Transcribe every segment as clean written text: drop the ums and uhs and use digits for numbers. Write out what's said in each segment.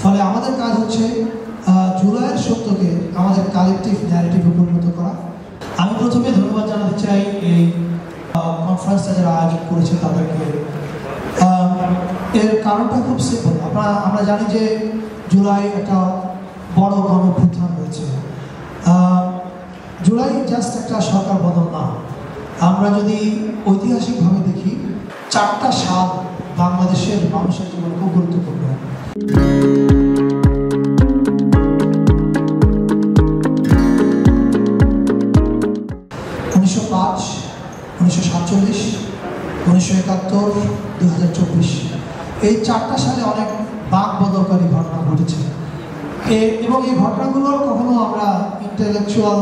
ফলে আমাদের কাজ হচ্ছে জুলাইয়ের সত্যকে আমাদের কালেকটিভ ন্যারেটিভে পরিণত করা। আমি প্রথমে ধন্যবাদ জানাতে চাই এই কনফারেন্সটা যারা আয়োজন করেছে তাদেরকে। এর কারণটা খুব সিম্পল। আমরা জানি যে জুলাই একটা বড় গণঅভ্যুত্থান হয়েছে। জুলাই জাস্ট একটা সরকার বদল না। আমরা যদি ঐতিহাসিকভাবে দেখি 4টা সাল বাংলাদেশের মানুষের জীবনে খুব গুরুত্বপূর্ণ। 1905, 1947, 1971, 2024 এই 4টা সালে অনেক বাক বদলকারী ঘটনা ঘটেছে এবং এই ঘটনাগুলো কখনো আমরা ইন্টেলেকচুয়াল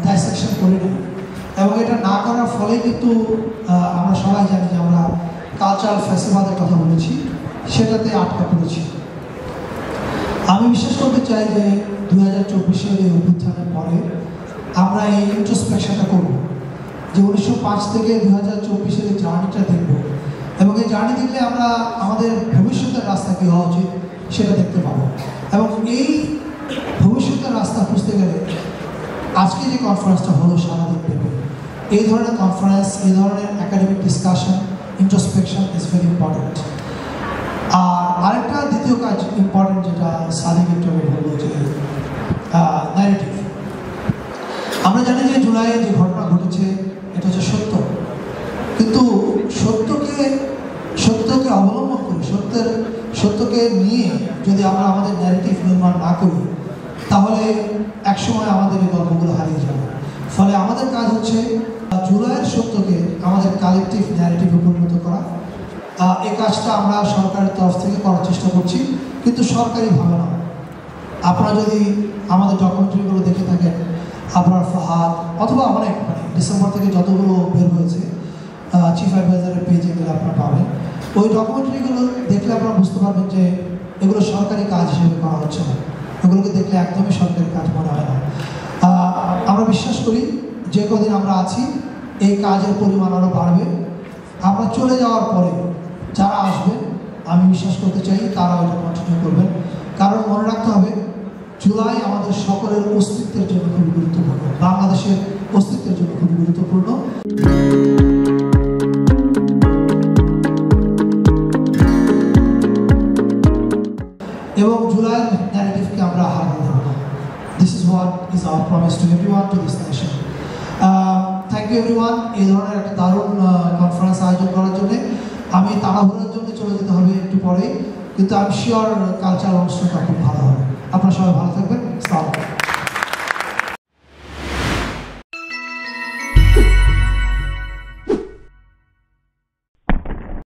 ডাইসেকশন করিনি এবং এটা না করার ফলে কিন্তু আমরা সবাই জানি যে আমরা কালচারাল ফেস্টিভ্যালের কথা বলেছি, সেটাতে আটকা পড়েছি। আমি বিশ্বাস করতে চাই যে 2024-এর এই অভ্যুত্থানের পরে আমরা এই ইন্ট্রোস্পেকশনটা করব, যে 1905 থেকে 2024-এর এই জার্নিটা দেখব এবং এই জার্নি দেখলে আমরা আমাদের ভবিষ্যতের রাস্তা কী হওয়া উচিত সেটা দেখতে পাবো। এবং এই ভবিষ্যতের রাস্তা খুঁজতে গেলে আজকে যে কনফারেন্সটা হলো সারাদিন ব্যাপী, এই ধরনের কনফারেন্স, এই ধরনের academic discussion, introspection is very important. আর আরেকটা দ্বিতীয় কাজ ইম্পর্টেন্ট, যেটা সাদিক একটু বলবো, যে ন্যারেটিভ। আমরা জানি যে জুলাইয়ে যে ঘটনা ঘটেছে এটা হচ্ছে সত্য, কিন্তু সত্যকে অবলম্বন করি, সত্যকে নিয়ে যদি আমরা আমাদের ন্যারেটিভ নির্মাণ না করি তাহলে একসময় আমাদের এই গল্পগুলো হারিয়ে যাবে। ফলে আমাদের কাজ হচ্ছে জুলাইয়ের সত্যকে আমাদের কালেকটিভ ন্যারেটিভে পরিণত করা। এই কাজটা আমরা সরকারের তরফ থেকে করার চেষ্টা করছি, কিন্তু সরকারিভাবে না। আপনারা যদি আমাদের ডকুমেন্টারিগুলো দেখে থাকেন, আপনার ফাহাদ অথবা অনেক ডিসেম্বর থেকে যতগুলো বের হয়েছে চিফ অ্যাডভাইজারের পেজে গেলে আপনারা পাবেন, ওই ডকুমেন্টারিগুলো দেখলে আপনারা বুঝতে পারবেন যে এগুলো সরকারি কাজ হিসেবে করা হচ্ছে না। এগুলোকে দেখলে একদমই সরকারি কাজ মনে হয় না। আমরা বিশ্বাস করি যে কদিন আমরা আছি এই কাজের পরিমাণ আরও বাড়বে। আমরা চলে যাওয়ার পরে যারা আসবেন আমি বিশ্বাস করতে চাই তারা ওইটা কন্টিনিউ করবেন, কারণ মনে রাখতে হবে জুলাই আমাদের সকলের অস্তিত্বের জন্য খুবই গুরুত্বপূর্ণ, বাংলাদেশের অস্তিত্বের জন্য খুবই গুরুত্বপূর্ণ। এবং জুলাইয়ের ন্যারেটিভকে আমরা হারিয়ে দেব না। This is what is our promise to everyone, to this nation. Thank you everyone এই ধরনের একটা দারুণ কনফারেন্স আয়োজন করার জন্য। আমি তাড়াহুড়োর জন্য চলে যেতে হবে একটু পরেই, কিন্তু আমি শিওর কালচারাল অনুষ্ঠানটা খুব ভালো হবে। আপনারা সবাই ভালো থাকবেন।